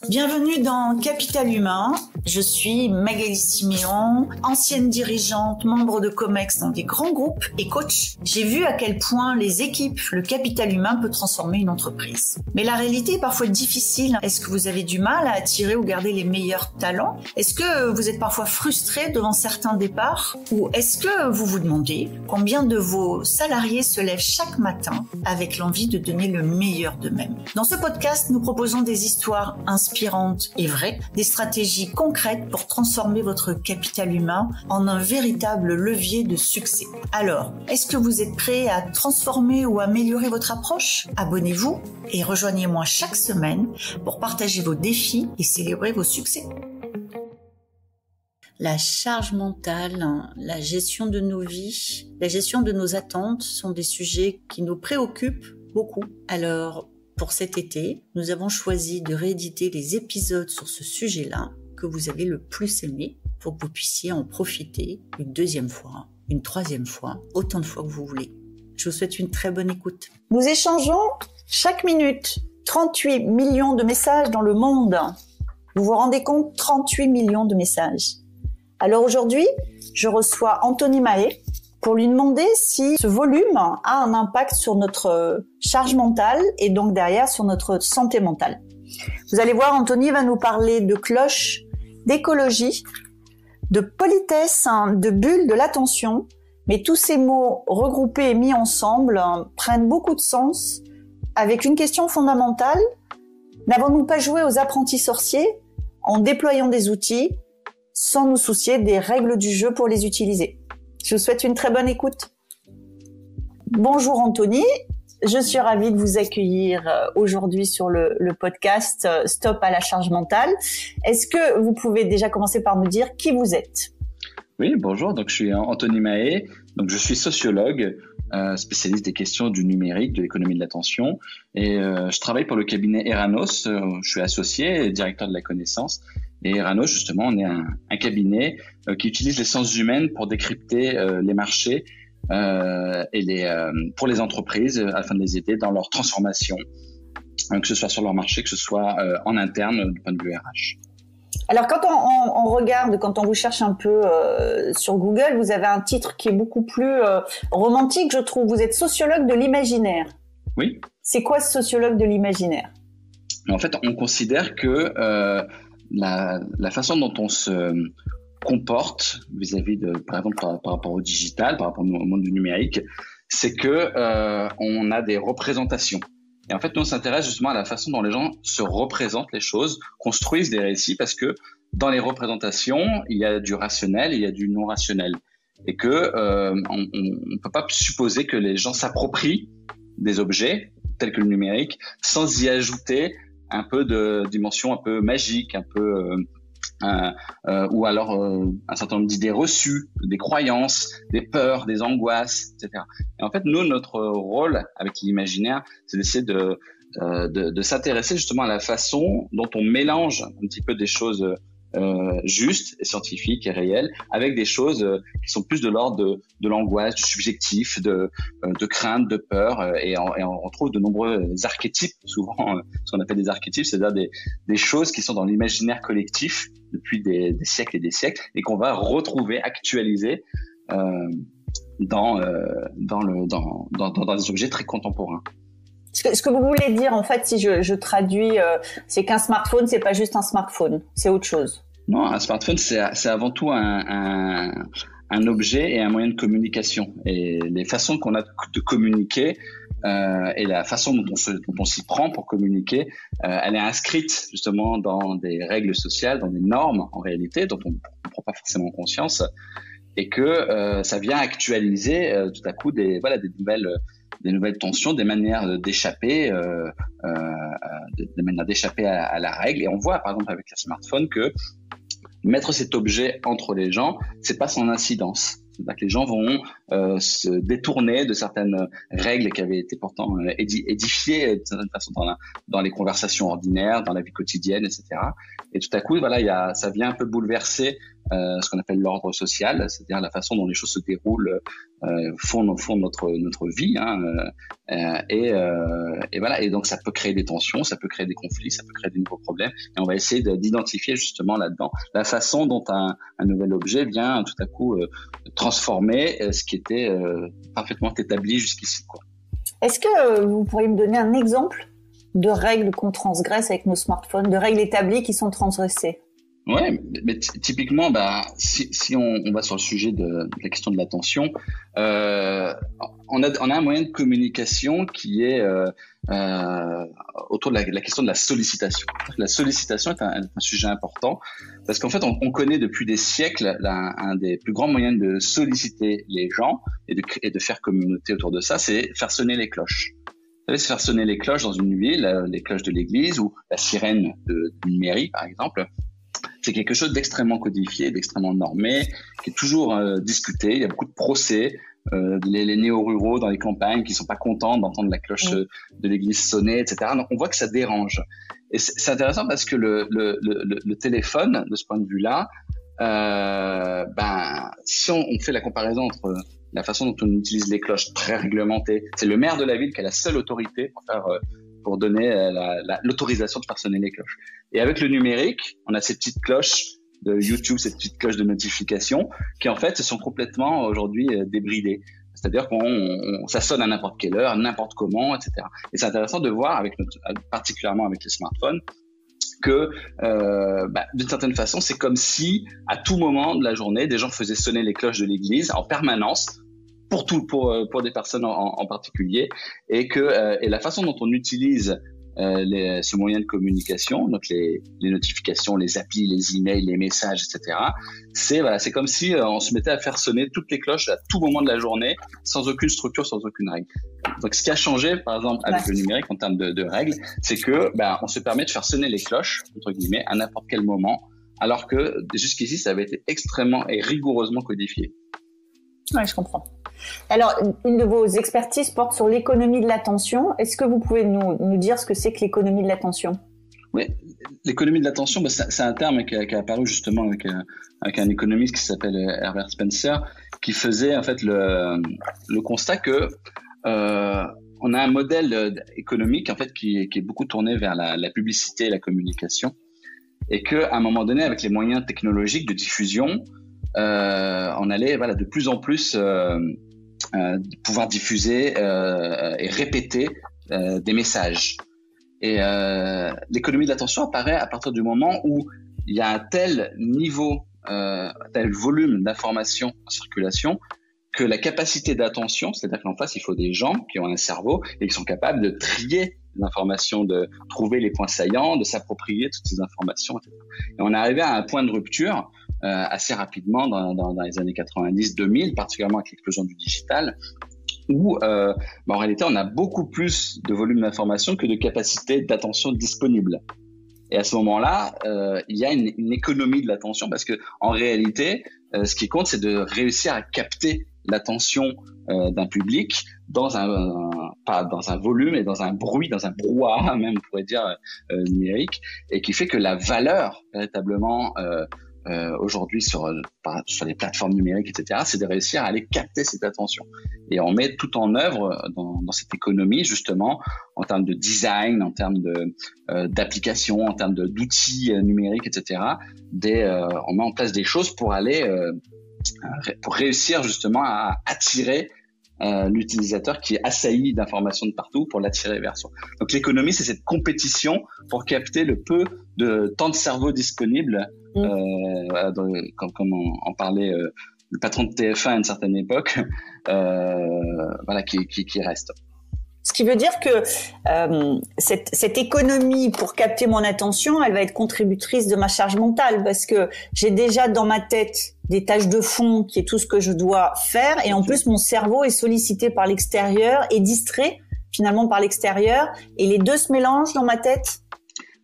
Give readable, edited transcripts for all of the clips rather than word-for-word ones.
Bienvenue dans Capital Humain. Je suis Magali Siméon, ancienne dirigeante, membre de Comex dans des grands groupes et coach. J'ai vu à quel point les équipes, le capital humain peut transformer une entreprise. Mais la réalité est parfois difficile. Est-ce que vous avez du mal à attirer ou garder les meilleurs talents? Est-ce que vous êtes parfois frustré devant certains départs? Ou est-ce que vous vous demandez combien de vos salariés se lèvent chaque matin avec l'envie de donner le meilleur d'eux-mêmes? Dans ce podcast, nous proposons des histoires inspirantes et vraies, des stratégies concrètes pour transformer votre capital humain en un véritable levier de succès. Alors, est-ce que vous êtes prêt à transformer ou améliorer votre approche? Abonnez-vous et rejoignez-moi chaque semaine pour partager vos défis et célébrer vos succès. La charge mentale, la gestion de nos vies, la gestion de nos attentes sont des sujets qui nous préoccupent beaucoup. Alors, pour cet été, nous avons choisi de rééditer les épisodes sur ce sujet-là que vous avez le plus aimé pour que vous puissiez en profiter une deuxième fois, une troisième fois, autant de fois que vous voulez. Je vous souhaite une très bonne écoute. Nous échangeons chaque minute 38 millions de messages dans le monde. Vous vous rendez compte? 38 millions de messages. Alors aujourd'hui, je reçois Anthony Mahé pour lui demander si ce volume a un impact sur notre charge mentale et donc derrière sur notre santé mentale. Vous allez voir, Anthony va nous parler de cloche, d'écologie, de politesse, de bulle de l'attention, mais tous ces mots regroupés et mis ensemble prennent beaucoup de sens avec une question fondamentale. N'avons-nous pas joué aux apprentis sorciers en déployant des outils sans nous soucier des règles du jeu pour les utiliser? Je vous souhaite une très bonne écoute. Bonjour Anthony, je suis ravie de vous accueillir aujourd'hui sur le podcast Stop à la charge mentale. Est-ce que vous pouvez déjà commencer par nous dire qui vous êtes? Oui, bonjour, donc je suis Anthony Mahé, donc je suis sociologue, spécialiste des questions du numérique, de l'économie de l'attention, et je travaille pour le cabinet Eranos. Je suis associé et directeur de la connaissance. Et Eranos, justement, on est un cabinet qui utilise les sciences humaines pour décrypter les marchés pour les entreprises afin de les aider dans leur transformation, que ce soit sur leur marché, que ce soit en interne du point de vue RH. Alors quand on regarde, quand on vous cherche un peu sur Google, vous avez un titre qui est beaucoup plus romantique, je trouve. Vous êtes sociologue de l'imaginaire. Oui. C'est quoi ce sociologue de l'imaginaire? En fait, on considère que la façon dont on se comporte vis-à-vis de, par exemple, par rapport au digital, par rapport au monde du numérique, c'est que on a des représentations. Et en fait, nous, on s'intéresse justement à la façon dont les gens se représentent les choses, construisent des récits, parce que dans les représentations, il y a du rationnel, il y a du non rationnel, et que on peut pas supposer que les gens s'approprient des objets tels que le numérique sans y ajouter un peu de dimension un peu magique, un peu ou alors un certain nombre d'idées reçues, des croyances, des peurs, des angoisses, etc. Et en fait, nous, notre rôle avec l'imaginaire, c'est d'essayer de s'intéresser justement à la façon dont on mélange un petit peu des choses justes et scientifiques et réelles avec des choses qui sont plus de l'ordre de l'angoisse, du subjectif, de crainte, de peur, et on trouve de nombreux archétypes, souvent ce qu'on appelle des archétypes, c'est-à-dire des choses qui sont dans l'imaginaire collectif depuis des siècles et des siècles et qu'on va retrouver, actualiser dans des objets très contemporains. Ce que vous voulez dire, en fait, si je traduis, c'est qu'un smartphone, c'est pas juste un smartphone, c'est autre chose. Non, un smartphone, c'est avant tout un objet et un moyen de communication. Et les façons qu'on a de communiquer et la façon dont on s'y prend pour communiquer, elle est inscrite justement dans des règles sociales, dans des normes en réalité, dont on ne prend pas forcément conscience, et que ça vient actualiser tout à coup des nouvelles tensions, des manières d'échapper, des manières d'échapper à la règle. Et on voit, par exemple, avec les smartphones, que mettre cet objet entre les gens, c'est pas sans incidence. C'est-à-dire que les gens vont se détourner de certaines règles qui avaient été pourtant édifiées de certaine façon dans les conversations ordinaires, dans la vie quotidienne, etc. Et tout à coup, voilà, ça vient un peu bouleverser ce qu'on appelle l'ordre social, c'est-à-dire la façon dont les choses se déroulent, font notre vie, et voilà. Et donc ça peut créer des tensions, ça peut créer des conflits, ça peut créer de nouveaux problèmes. Et on va essayer d'identifier justement là-dedans la façon dont un nouvel objet vient tout à coup transformer ce qui était parfaitement établi jusqu'ici, quoi. Est-ce que vous pourriez me donner un exemple de règles qu'on transgresse avec nos smartphones, de règles établies qui sont transgressées? Ouais, mais typiquement, si on va sur le sujet de la question de l'attention, on a un moyen de communication qui est autour de la question de la sollicitation. La sollicitation est un sujet important parce qu'en fait, on connaît depuis des siècles un des plus grands moyens de solliciter les gens et de faire communauté autour de ça, c'est faire sonner les cloches. Vous savez, c'est faire sonner les cloches dans une ville, les cloches de l'église ou la sirène d'une mairie, par exemple. C'est quelque chose d'extrêmement codifié, d'extrêmement normé, qui est toujours discuté. Il y a beaucoup de procès, les néo-ruraux dans les campagnes qui sont pas contents d'entendre la cloche de l'église sonner, etc. Donc on voit que ça dérange. Et c'est intéressant parce que le téléphone, de ce point de vue-là, si on fait la comparaison entre la façon dont on utilise les cloches très réglementées, c'est le maire de la ville qui a la seule autorité pour donner l'autorisation de faire sonner les cloches. Et avec le numérique, on a ces petites cloches de YouTube, ces petites cloches de notification qui en fait sont complètement aujourd'hui débridées. C'est-à-dire ça sonne à n'importe quelle heure, n'importe comment, etc. Et c'est intéressant de voir, particulièrement avec les smartphones, que d'une certaine façon, c'est comme si à tout moment de la journée, des gens faisaient sonner les cloches de l'église en permanence, pour des personnes en particulier, et la façon dont on utilise ce moyen de communication, donc les notifications, les applis, les emails, les messages, etc. C'est comme si on se mettait à faire sonner toutes les cloches à tout moment de la journée, sans aucune structure, sans aucune règle. Donc, ce qui a changé, par exemple, avec le numérique en termes de règles, c'est que on se permet de faire sonner les cloches, entre guillemets, à n'importe quel moment, alors que jusqu'ici, ça avait été extrêmement et rigoureusement codifié. Ouais, je comprends. Alors, une de vos expertises porte sur l'économie de l'attention. Est-ce que vous pouvez nous dire ce que c'est que l'économie de l'attention? Oui, l'économie de l'attention, c'est un terme qui est apparu justement avec un économiste qui s'appelle Herbert Spencer, qui faisait en fait le constat que on a un modèle économique en fait qui est beaucoup tourné vers la publicité et la communication, et que à un moment donné, avec les moyens technologiques de diffusion, on allait de plus en plus pouvoir diffuser et répéter des messages. Et l'économie de l'attention apparaît à partir du moment où il y a un tel niveau, tel volume d'informations en circulation, que la capacité d'attention, c'est-à-dire qu'en face, il faut des gens qui ont un cerveau et qui sont capables de trier l'information, de trouver les points saillants, de s'approprier toutes ces informations, etc. Et on est arrivé à un point de rupture assez rapidement dans les années 90-2000, particulièrement avec l'explosion du digital, où en réalité, on a beaucoup plus de volume d'informations que de capacité d'attention disponible. Et à ce moment-là, il y a une économie de l'attention parce que en réalité, ce qui compte, c'est de réussir à capter l'attention d'un public dans un volume et dans un bruit, dans un brouhaha même, on pourrait dire, numérique, et qui fait que la valeur véritablement aujourd'hui sur les plateformes numériques, etc., c'est de réussir à aller capter cette attention. Et on met tout en œuvre dans cette économie, justement, en termes de design, en termes d'applications, en termes d'outils numériques, etc. On met en place des choses pour réussir justement à attirer l'utilisateur qui est assailli d'informations de partout, pour l'attirer vers soi. Donc l'économie, c'est cette compétition pour capter le peu de temps de cerveau disponible, comme on parlait le patron de TF1 à une certaine époque, qui reste. Ce qui veut dire que cette économie pour capter mon attention, elle va être contributrice de ma charge mentale, parce que j'ai déjà dans ma tête des tâches de fond qui est tout ce que je dois faire, et en plus mon cerveau est sollicité par l'extérieur et distrait finalement par l'extérieur, et les deux se mélangent dans ma tête.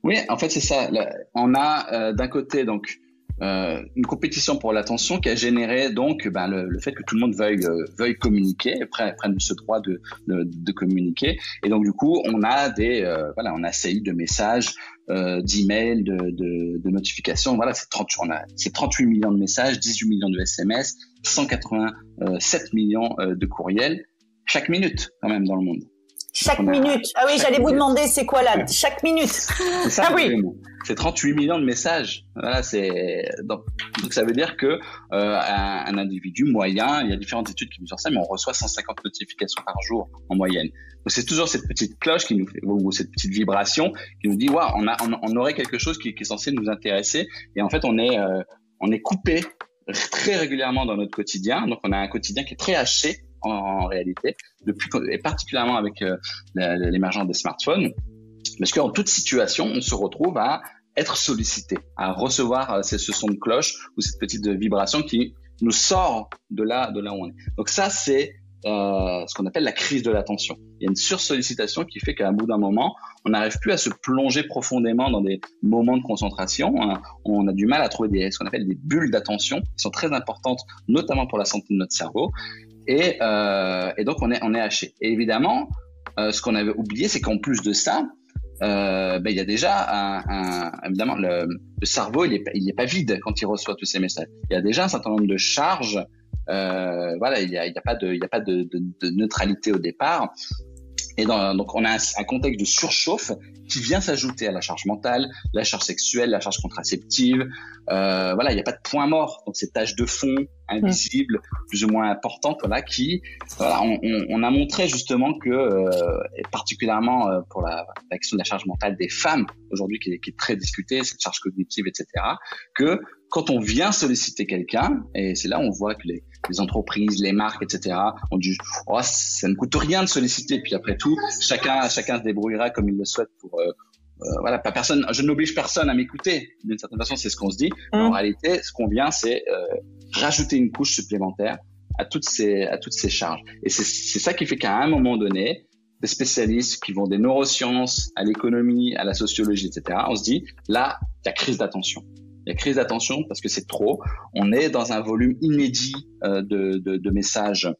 Oui, en fait c'est ça. On a d'un côté donc une compétition pour l'attention qui a généré donc le fait que tout le monde veuille communiquer, prenne ce droit de communiquer. Et donc du coup, on a on a saillie de messages, d'emails, de notifications. Voilà, c'est 38 millions de messages, 18 millions de SMS, 187 millions de courriels chaque minute quand même dans le monde. Chaque minute. Ah oui, j'allais vous demander c'est quoi là, chaque minute. C'est ça, oui. C'est 38 millions de messages. Voilà, donc ça veut dire que un individu moyen, il y a différentes études qui mesurent ça, mais on reçoit 150 notifications par jour en moyenne. Donc c'est toujours cette petite cloche qui nous fait, ou cette petite vibration qui nous dit waouh, on aurait quelque chose qui est censé nous intéresser, et en fait on est coupé très régulièrement dans notre quotidien. Donc on a un quotidien qui est très haché en réalité, et particulièrement avec l'émergence des smartphones, parce qu'en toute situation, on se retrouve à être sollicité, à recevoir ce son de cloche ou cette petite vibration qui nous sort de là où on est. Donc ça, c'est ce qu'on appelle la crise de l'attention. Il y a une sursollicitation qui fait qu'à bout d'un moment, on n'arrive plus à se plonger profondément dans des moments de concentration. On a du mal à trouver ce qu'on appelle des bulles d'attention, qui sont très importantes, notamment pour la santé de notre cerveau. Et donc on est haché. Et évidemment, ce qu'on avait oublié, c'est qu'en plus de ça, il y a déjà évidemment le cerveau, il est pas vide quand il reçoit tous ces messages. Il y a déjà un certain nombre de charges. Il y a pas de neutralité au départ. Et donc on a un contexte de surchauffe qui vient s'ajouter à la charge mentale, la charge sexuelle, la charge contraceptive. Il n'y a pas de point mort. Donc ces tâches de fond invisibles, plus ou moins importantes, on a montré justement que, et particulièrement pour la question de la charge mentale des femmes aujourd'hui qui est très discutée, cette charge cognitive, etc., que quand on vient solliciter quelqu'un, et c'est là où on voit que les entreprises, les marques, etc., on dit ça ne coûte rien de solliciter, puis après tout, chacun se débrouillera comme il le souhaite pour pas personne. Je n'oblige personne à m'écouter. D'une certaine façon, c'est ce qu'on se dit. Mais en réalité, ce qu'on vient, c'est rajouter une couche supplémentaire à toutes ces charges. Et c'est ça qui fait qu'à un moment donné, des spécialistes qui vont des neurosciences à l'économie, à la sociologie, etc., on se dit là, il y a crise d'attention. Il y a crise d'attention parce que c'est trop. On est dans un volume inédit de messages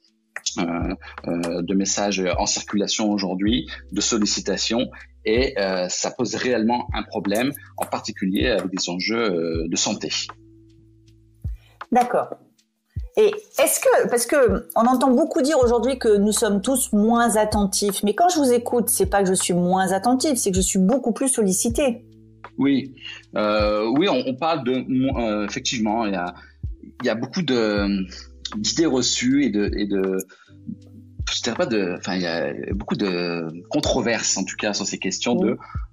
en circulation aujourd'hui, de sollicitations, et ça pose réellement un problème, en particulier avec des enjeux de santé. D'accord. Et parce que on entend beaucoup dire aujourd'hui que nous sommes tous moins attentifs, mais quand je vous écoute, c'est pas que je suis moins attentif, c'est que je suis beaucoup plus sollicitée. Oui, on parle de effectivement, il y a beaucoup d'idées reçues et il y a beaucoup de controverses en tout cas sur ces questions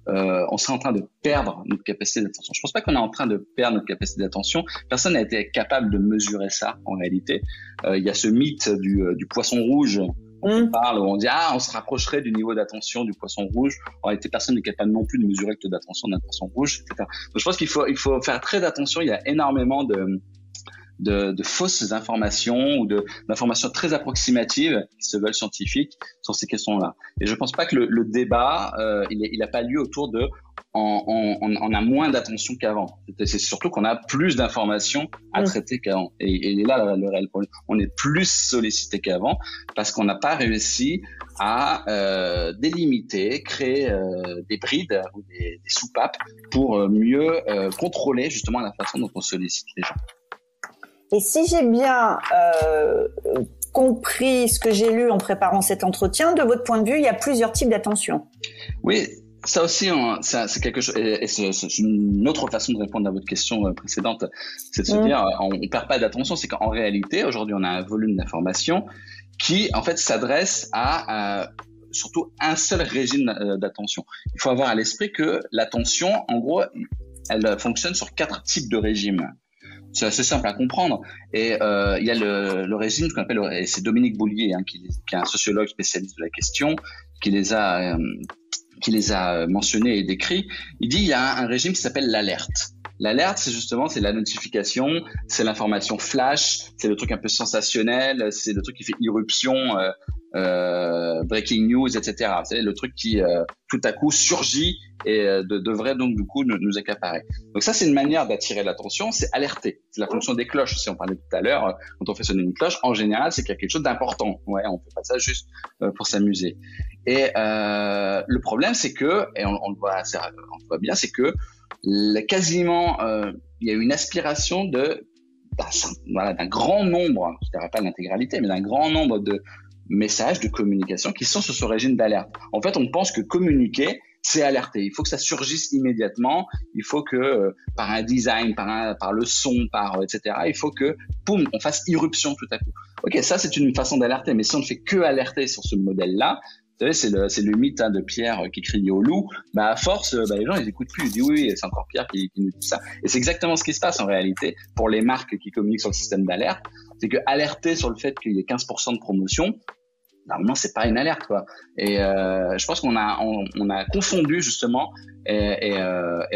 on serait en train de perdre notre capacité d'attention. Je pense pas qu'on est en train de perdre notre capacité d'attention. Personne n'a été capable de mesurer ça en réalité. Il y a ce mythe du poisson rouge. On parle, on dit on se rapprocherait du niveau d'attention du poisson rouge. En réalité, personne n'est capable non plus de mesurer le taux d'attention d'un poisson rouge, etc. Donc je pense qu'il faut faire très attention. Il y a énormément de fausses informations ou d'informations très approximatives qui se veulent scientifiques sur ces questions-là. Et je pense pas que le débat il a pas lieu autour de on a moins d'attention qu'avant. C'est surtout qu'on a plus d'informations à traiter qu'avant. Et là le réel problème. On est plus sollicité qu'avant parce qu'on n'a pas réussi à délimiter, créer des brides ou des soupapes pour mieux contrôler justement la façon dont on sollicite les gens. Et si j'ai bien compris ce que j'ai lu en préparant cet entretien, de votre point de vue, il y a plusieurs types d'attention. Oui, ça aussi, c'est quelque chose, et c'est une autre façon de répondre à votre question précédente, c'est de se dire, on perd pas d'attention, c'est qu'en réalité, aujourd'hui, on a un volume d'informations qui, en fait, s'adresse à surtout un seul régime d'attention. Il faut avoir à l'esprit que l'attention, en gros, elle fonctionne sur 4 types de régimes. C'est assez simple à comprendre. Et il y a le régime qu'on appelle, et c'est Dominique Boulier, qui est un sociologue spécialiste de la question, qui les a mentionnés et décrits. Il dit il y a un régime qui s'appelle l'alerte. L'alerte, c'est la notification, c'est l'information flash, c'est le truc un peu sensationnel, c'est le truc qui fait irruption, breaking news, etc. C'est le truc qui tout à coup surgit et devrait donc du coup nous accaparer. Donc ça, c'est une manière d'attirer l'attention, c'est alerter. C'est la fonction des cloches. Si on parlait tout à l'heure, quand on fait sonner une cloche, en général, c'est qu'il y a quelque chose d'important. Ouais, on fait pas ça juste pour s'amuser. Et le problème, c'est que, et on le voit bien, c'est que quasiment il y a une aspiration d'un grand nombre, je dirais pas l'intégralité, mais d'un grand nombre de messages de communication qui sont sur ce régime d'alerte. En fait, on pense que communiquer, c'est alerter. Il faut que ça surgisse immédiatement. Il faut que par un design, par le son, etc. Il faut que, poum, on fasse irruption tout à coup. Ok, ça c'est une façon d'alerter. Mais si on ne fait que alerter sur ce modèle-là, vous savez, c'est le mythe de Pierre qui crie au loup. À force, les gens ils écoutent plus. Ils disent oui, c'est encore Pierre qui nous dit ça. Et c'est exactement ce qui se passe en réalité pour les marques qui communiquent sur le système d'alerte. C'est que alerter sur le fait qu'il y ait 15% de promotion, normalement c'est pas une alerte quoi. Et je pense qu'on a confondu justement et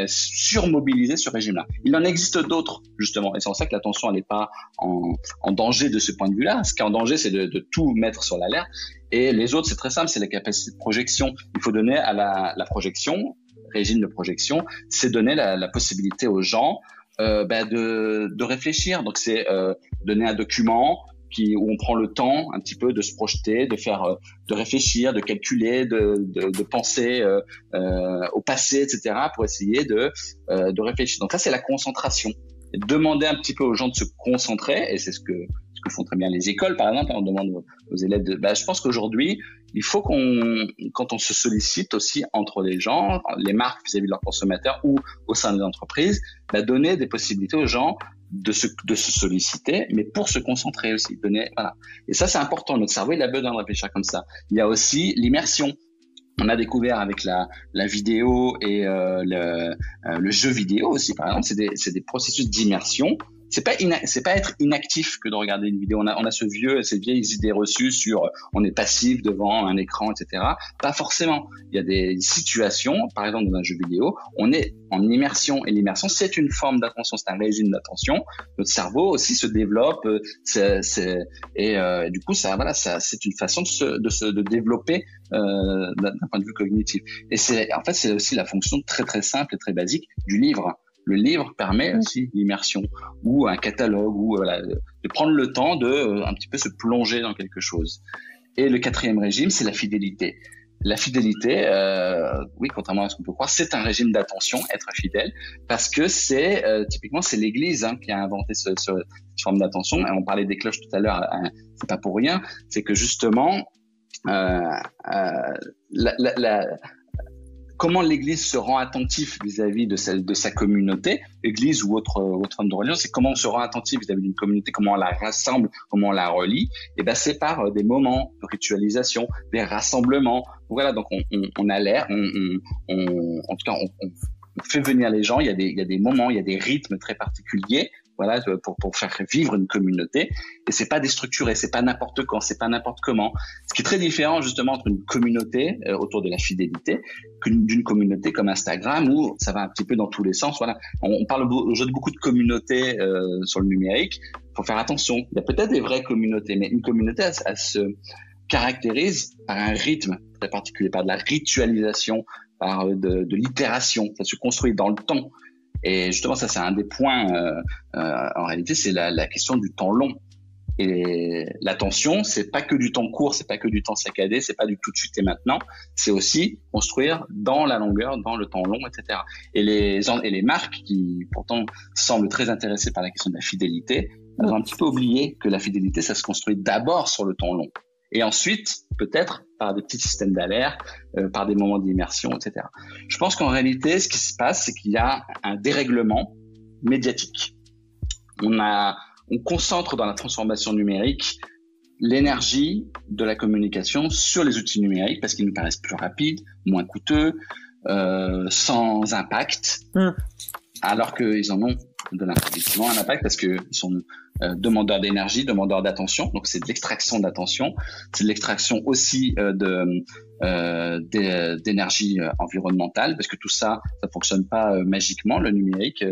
surmobilisé ce régime-là. Il en existe d'autres justement, et c'est en ça que l'attention elle n'est pas en danger de ce point de vue-là. Ce qui est en danger, c'est de tout mettre sur l'alerte. Et les autres, c'est très simple, c'est la capacité de projection. Il faut donner à la projection, régime de projection, c'est donner la possibilité aux gens de réfléchir. Donc c'est donner un document où on prend le temps un petit peu de se projeter, de réfléchir, de calculer, de penser au passé, etc. pour essayer de réfléchir. Donc ça, c'est la concentration. Demander un petit peu aux gens de se concentrer, et c'est ce que font très bien les écoles, par exemple. On demande aux élèves je pense qu'aujourd'hui, il faut quand on se sollicite aussi entre les gens, les marques vis-à-vis de leurs consommateurs ou au sein des entreprises, donner des possibilités aux gens de se solliciter, mais pour se concentrer aussi. Voilà. Et ça, c'est important. Notre cerveau, il a besoin de réfléchir comme ça. Il y a aussi l'immersion. On a découvert avec la vidéo et le jeu vidéo aussi, par exemple, c'est des processus d'immersion. C'est pas être inactif que de regarder une vidéo. On a ces vieilles idées reçues sur on est passif devant un écran, etc. Pas forcément. Il y a des situations, par exemple dans un jeu vidéo, on est en immersion, et l'immersion c'est une forme d'attention, c'est un régime d'attention. Notre cerveau aussi se développe, et du coup ça c'est une façon de développer d'un point de vue cognitif. Et c'est aussi la fonction très très simple et très basique du livre. Le livre permet aussi l'immersion, ou un catalogue, ou de prendre le temps de un petit peu se plonger dans quelque chose. Et le quatrième régime, c'est la fidélité. La fidélité, oui, contrairement à ce qu'on peut croire, c'est un régime d'attention, être fidèle, parce que typiquement c'est l'Église qui a inventé cette forme d'attention. Et on parlait des cloches tout à l'heure, c'est pas pour rien, c'est que justement comment l'Église se rend attentif vis-à-vis de sa communauté, Église ou autre forme de religion, c'est comment on se rend attentif vis-à-vis d'une communauté, comment on la rassemble, comment on la relie. Et c'est par des moments de ritualisation, des rassemblements. Voilà, donc on a l'air, en tout cas, on fait venir les gens. Il y a des moments, il y a des rythmes très particuliers. Voilà, pour faire vivre une communauté. Et c'est pas déstructuré, c'est pas n'importe quand, c'est pas n'importe comment. Ce qui est très différent justement entre une communauté autour de la fidélité d'une communauté comme Instagram où ça va un petit peu dans tous les sens. Voilà, on parle aujourd'hui beaucoup de communautés sur le numérique. Faut faire attention. Il y a peut-être des vraies communautés, mais une communauté elle se caractérise par un rythme très particulier, par de la ritualisation, par de l'itération. Ça se construit dans le temps. Et justement, ça, c'est un des points, en réalité, c'est la question du temps long. Et l'attention, c'est pas que du temps court, c'est pas que du temps saccadé, c'est pas du tout de suite et maintenant, c'est aussi construire dans la longueur, dans le temps long, etc. Et les marques qui, pourtant, semblent très intéressées par la question de la fidélité, elles ont un petit peu oublié que la fidélité, ça se construit d'abord sur le temps long. Et ensuite, peut-être, par des petits systèmes d'alerte, par des moments d'immersion, etc. Je pense qu'en réalité, ce qui se passe, c'est qu'il y a un dérèglement médiatique. On concentre dans la transformation numérique l'énergie de la communication sur les outils numériques parce qu'ils nous paraissent plus rapides, moins coûteux, sans impact, alors qu'ils en ont Effectivement, un impact parce que ils sont demandeurs d'énergie, demandeurs d'attention. Donc c'est de l'extraction d'attention, c'est de l'extraction aussi d'énergie environnementale, parce que tout ça fonctionne pas magiquement. Le numérique,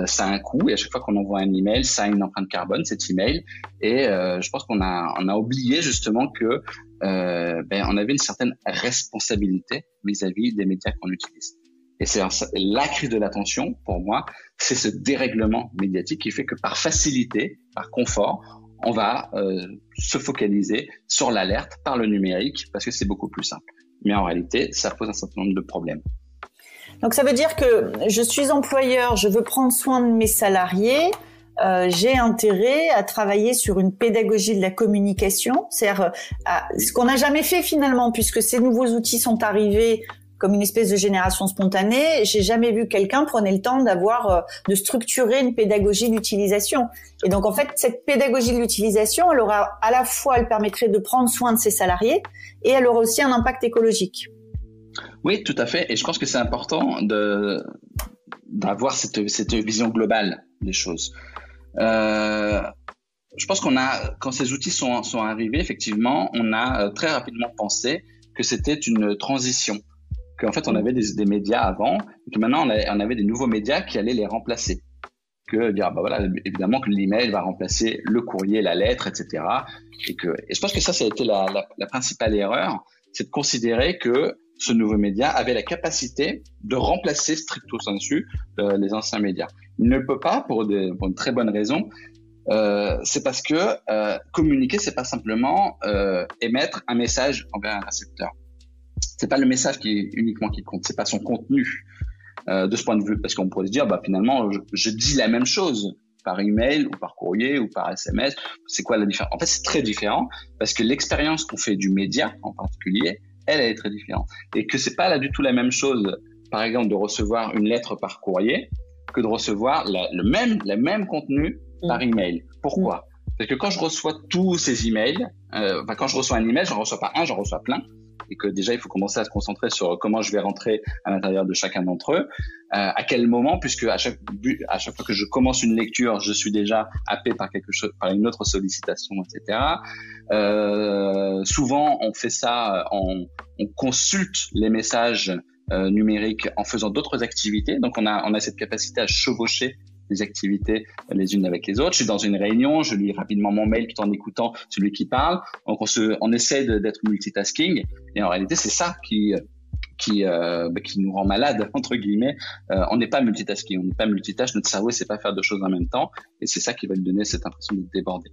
ça a un coût, et à chaque fois qu'on envoie un email, ça a une empreinte carbone, cet email. Et je pense qu'on a oublié justement que on avait une certaine responsabilité vis-à-vis des médias qu'on utilise. Et c'est la crise de l'attention, pour moi, c'est ce dérèglement médiatique qui fait que par facilité, par confort, on va se focaliser sur l'alerte par le numérique parce que c'est beaucoup plus simple. Mais en réalité, ça pose un certain nombre de problèmes. Donc ça veut dire que je suis employeur, je veux prendre soin de mes salariés, j'ai intérêt à travailler sur une pédagogie de la communication, c'est-à-dire ce qu'on n'a jamais fait finalement, puisque ces nouveaux outils sont arrivés comme une espèce de génération spontanée. J'ai jamais vu quelqu'un prenait le temps de structurer une pédagogie d'utilisation. Et donc, en fait, cette pédagogie de l'utilisation, elle permettrait de prendre soin de ses salariés et elle aura aussi un impact écologique. Oui, tout à fait. Et je pense que c'est important d'avoir cette vision globale des choses. Je pense quand ces outils sont arrivés, effectivement, on a très rapidement pensé que c'était une transition. Qu'en fait, on avait des médias avant, et que maintenant, on avait des nouveaux médias qui allaient les remplacer. Que dire, évidemment que l'email va remplacer le courrier, la lettre, etc. Et je pense que ça a été la principale erreur, c'est de considérer que ce nouveau média avait la capacité de remplacer stricto sensu les anciens médias. Il ne le peut pas pour une très bonne raison. C'est parce que communiquer, c'est pas simplement émettre un message envers un récepteur. C'est pas le message uniquement qui compte, c'est pas son contenu. De ce point de vue, parce qu'on pourrait se dire, finalement, je dis la même chose par email ou par courrier ou par SMS. C'est quoi la différence? En fait, c'est très différent parce que l'expérience qu'on fait du média, en particulier, elle est très différente. Et que c'est pas là du tout la même chose, par exemple, de recevoir une lettre par courrier que de recevoir le même contenu par email. Pourquoi? Parce que quand je reçois tous ces emails, quand je reçois un email, j'en reçois pas un, j'en reçois plein. Et que déjà, il faut commencer à se concentrer sur comment je vais rentrer à l'intérieur de chacun d'entre eux, à quel moment, puisque à chaque fois que je commence une lecture, je suis déjà happé par quelque chose, par une autre sollicitation, etc. Souvent, on fait ça, on consulte les messages numériques en faisant d'autres activités. Donc, on a cette capacité à chevaucher des activités les unes avec les autres. Je suis dans une réunion, je lis rapidement mon mail tout en écoutant celui qui parle. Donc on essaie d'être multitasking, et en réalité c'est ça qui nous rend malade entre guillemets. On n'est pas multitasking, on n'est pas multitâche. Notre cerveau ne sait pas faire deux choses en même temps, et c'est ça qui va lui donner cette impression de déborder.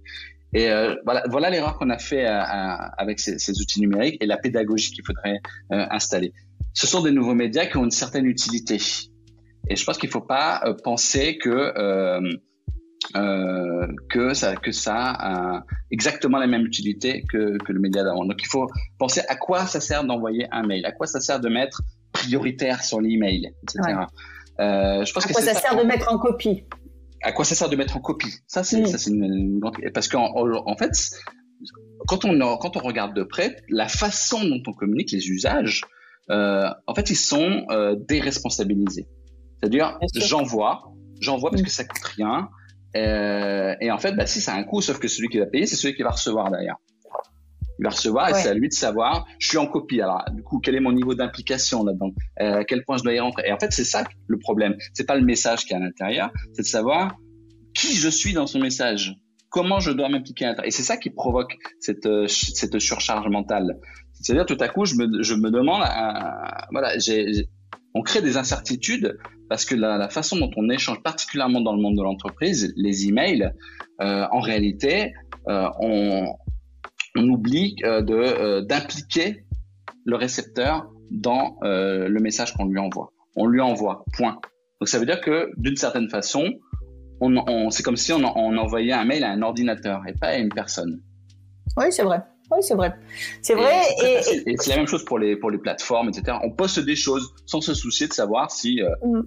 Et voilà l'erreur qu'on a fait avec ces outils numériques et la pédagogie qu'il faudrait installer. Ce sont des nouveaux médias qui ont une certaine utilité. Et je pense qu'il faut pas penser que ça a exactement la même utilité que le média d'avant. Donc il faut penser à quoi ça sert d'envoyer un mail, à quoi ça sert de mettre prioritaire sur l'email, etc. Ouais. Je pense à quoi ça sert de mettre en copie. À quoi ça sert de mettre en copie? Ça c'est une grande... Parce qu'en fait, quand on regarde de près, la façon dont on communique, les usages, en fait, ils sont déresponsabilisés. C'est-à-dire, j'envoie parce que ça coûte rien. Et en fait, si ça a un coût, sauf que celui qui va payer, c'est celui qui va recevoir derrière. Il va recevoir et c'est à lui de savoir, je suis en copie. Alors, du coup, quel est mon niveau d'implication là-dedans? À quel point je dois y rentrer? Et en fait, c'est ça le problème. C'est pas le message qui est à l'intérieur, c'est de savoir qui je suis dans son message. Comment je dois m'impliquer à l'intérieur. Et c'est ça qui provoque cette surcharge mentale. C'est-à-dire, tout à coup, je me demande, on crée des incertitudes parce que la façon dont on échange, particulièrement dans le monde de l'entreprise, les emails, en réalité, on oublie d'impliquer le récepteur dans le message qu'on lui envoie. On lui envoie, point. Donc ça veut dire que d'une certaine façon, c'est comme si on envoyait un mail à un ordinateur et pas à une personne. Oui, c'est vrai. Oui, c'est vrai. C'est vrai. Et c'est la même chose pour les plateformes, etc. On poste des choses sans se soucier de savoir si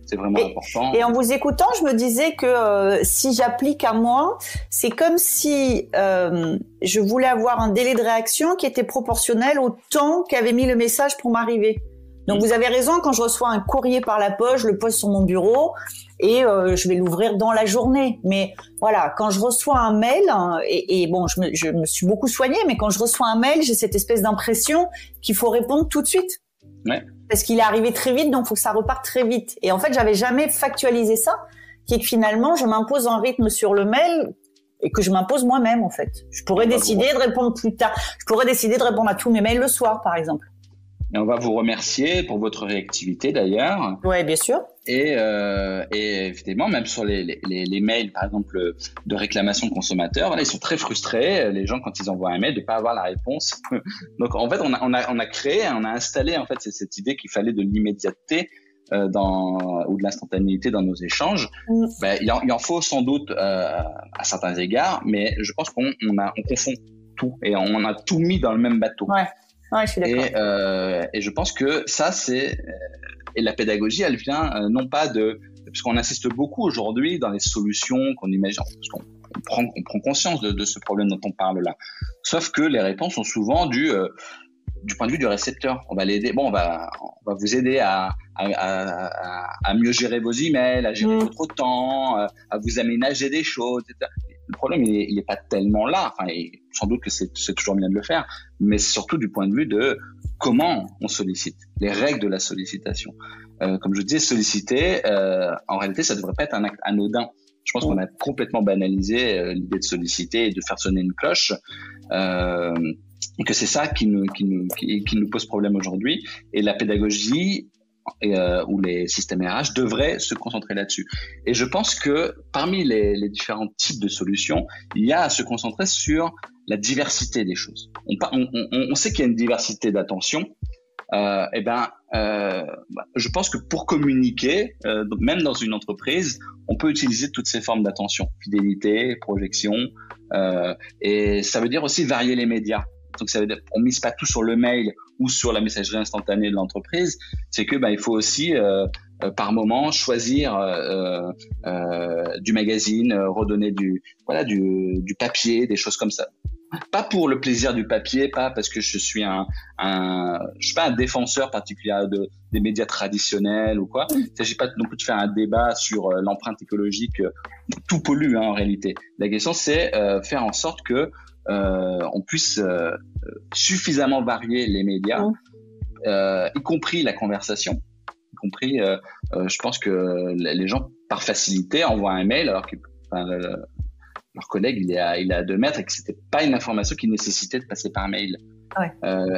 c'est vraiment important. Et en vous écoutant, je me disais que si j'applique à moi, c'est comme si je voulais avoir un délai de réaction qui était proportionnel au temps qu'avait mis le message pour m'arriver. Donc vous avez raison, quand je reçois un courrier par la poste, je le pose sur mon bureau et je vais l'ouvrir dans la journée. Mais voilà, quand je reçois un mail, et bon, je me suis beaucoup soignée, mais quand je reçois un mail, j'ai cette espèce d'impression qu'il faut répondre tout de suite. Ouais. Parce qu'il est arrivé très vite, donc il faut que ça reparte très vite. Et en fait, j'avais jamais factualisé ça, qui est que finalement, je m'impose un rythme sur le mail et que je m'impose moi-même, en fait. Je pourrais décider de répondre plus tard. Je pourrais décider de répondre à tous mes mails le soir, par exemple. Et on va vous remercier pour votre réactivité, d'ailleurs. Ouais, bien sûr. Et évidemment, même sur les mails, par exemple, de réclamation consommateur, voilà, ils sont très frustrés, les gens, quand ils envoient un mail, de pas avoir la réponse. Donc, en fait, on a installé, en fait, cette idée qu'il fallait de l'immédiateté ou de l'instantanéité dans nos échanges. Ben, il en faut sans doute à certains égards, mais je pense qu'on confond tout et on a tout mis dans le même bateau. Ouais, je suis d'accord. Et je pense que ça, et la pédagogie, elle vient non pas puisqu'on insiste beaucoup aujourd'hui dans les solutions qu'on imagine, parce qu'on prend conscience de ce problème dont on parle là. Sauf que les réponses sont souvent du point de vue du récepteur. On va l'aider. Bon, on va vous aider à mieux gérer vos emails, à gérer votre temps, à vous aménager des choses, etc. Le problème, il est pas tellement là. Enfin, sans doute que c'est toujours bien de le faire, mais surtout du point de vue de comment on sollicite, les règles de la sollicitation. Comme je disais, solliciter, en réalité, ça devrait pas être un acte anodin. Je pense qu'on a complètement banalisé l'idée de solliciter et de faire sonner une cloche. Et que c'est ça qui nous pose problème aujourd'hui. Et la pédagogie ou les systèmes RH devraient se concentrer là-dessus. Et je pense que parmi les différents types de solutions, il y a à se concentrer sur la diversité des choses. On sait qu'il y a une diversité d'attention. Je pense que pour communiquer, même dans une entreprise, on peut utiliser toutes ces formes d'attention, fidélité, projection, et ça veut dire aussi varier les médias. Donc ça veut dire on mise pas tout sur le mail ou sur la messagerie instantanée de l'entreprise. C'est que il faut aussi par moment choisir du magazine, redonner du papier, des choses comme ça. Pas pour le plaisir du papier, pas parce que je suis je suis pas un défenseur particulier des médias traditionnels ou quoi. Il s'agit pas non plus de faire un débat sur l'empreinte écologique. Tout pollue en réalité. La question c'est faire en sorte que on puisse suffisamment varier les médias, y compris la conversation, y compris. Je pense que les gens par facilité envoient un mail alors que leur collègue il est à 2 mètres et que c'était pas une information qui nécessitait de passer par mail. Ouais.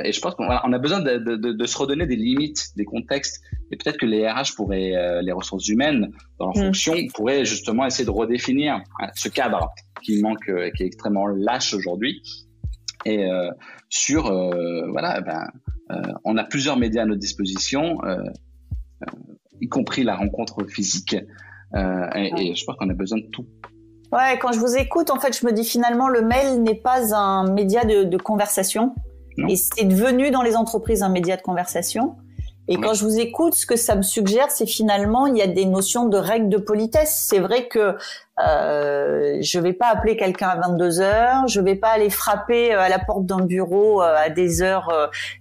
Et je pense qu'on a besoin de se redonner des limites, des contextes. Et peut-être que les RH pourraient, les ressources humaines, dans leur fonction, pourraient justement essayer de redéfinir ce cadre qui manque, qui est extrêmement lâche aujourd'hui. Et on a plusieurs médias à notre disposition, y compris la rencontre physique. Et je pense qu'on a besoin de tout. Ouais, quand je vous écoute, en fait, je me dis finalement, le mail n'est pas un média de conversation. Non. Et c'est devenu dans les entreprises un média de conversation. Et quand je vous écoute, ce que ça me suggère, c'est finalement, il y a des notions de règles de politesse. C'est vrai que je vais pas appeler quelqu'un à 22 heures, je vais pas aller frapper à la porte d'un bureau à des heures.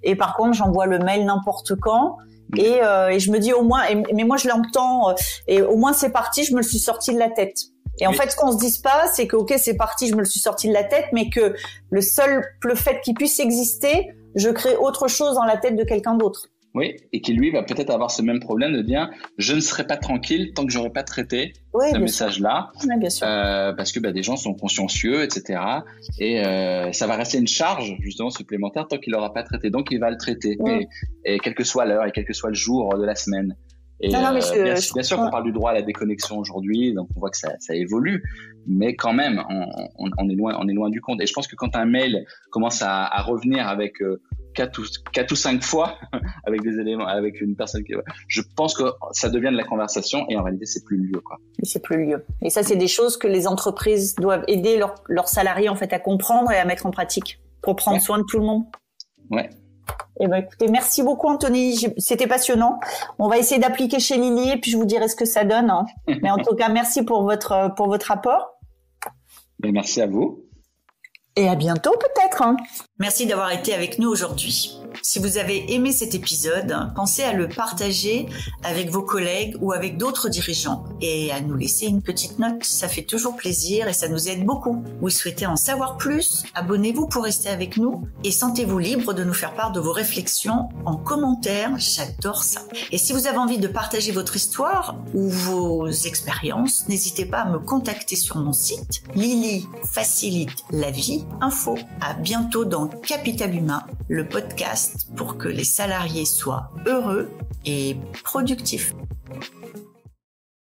Et par contre, j'envoie le mail n'importe quand. Et je me dis au moins, mais moi je l'entends, et au moins c'est parti, je me le suis sorti de la tête. Et en fait, ce qu'on se dise pas, c'est que ok, c'est parti, je me le suis sorti de la tête, mais que le fait qu'il puisse exister, je crée autre chose dans la tête de quelqu'un d'autre. Oui, et qui lui va peut-être avoir ce même problème de dire je ne serai pas tranquille tant que j'aurai pas traité ce message-là, bien sûr. parce que des gens sont consciencieux, etc. Et ça va rester une charge justement supplémentaire tant qu'il n'aura pas traité. Donc il va le traiter, et quelle que soit l'heure et quel que soit le jour de la semaine. Et bien sûr qu'on parle du droit à la déconnexion aujourd'hui, donc on voit que ça évolue, mais quand même on est loin du compte. Et je pense que quand un mail commence à revenir avec 4 ou 5 fois avec des éléments, avec une personne je pense que ça devient de la conversation et en réalité c'est plus le lieu, quoi. C'est plus le lieu. Et ça, c'est des choses que les entreprises doivent aider leurs salariés en fait à comprendre et à mettre en pratique pour prendre soin de tout le monde. Ouais. Eh ben, écoutez, merci beaucoup, Anthony. C'était passionnant. On va essayer d'appliquer chez Lily et puis je vous dirai ce que ça donne, hein. Mais en tout cas, merci pour votre rapport. Merci à vous. Et à bientôt, peut-être, hein. Merci d'avoir été avec nous aujourd'hui. Si vous avez aimé cet épisode, pensez à le partager avec vos collègues ou avec d'autres dirigeants et à nous laisser une petite note. Ça fait toujours plaisir et ça nous aide beaucoup. Vous souhaitez en savoir plus? Abonnez-vous pour rester avec nous et sentez-vous libre de nous faire part de vos réflexions en commentaire. J'adore ça. Et si vous avez envie de partager votre histoire ou vos expériences, n'hésitez pas à me contacter sur mon site Lily facilite la vie info. À bientôt dans Capital Humain, le podcast pour que les salariés soient heureux et productifs.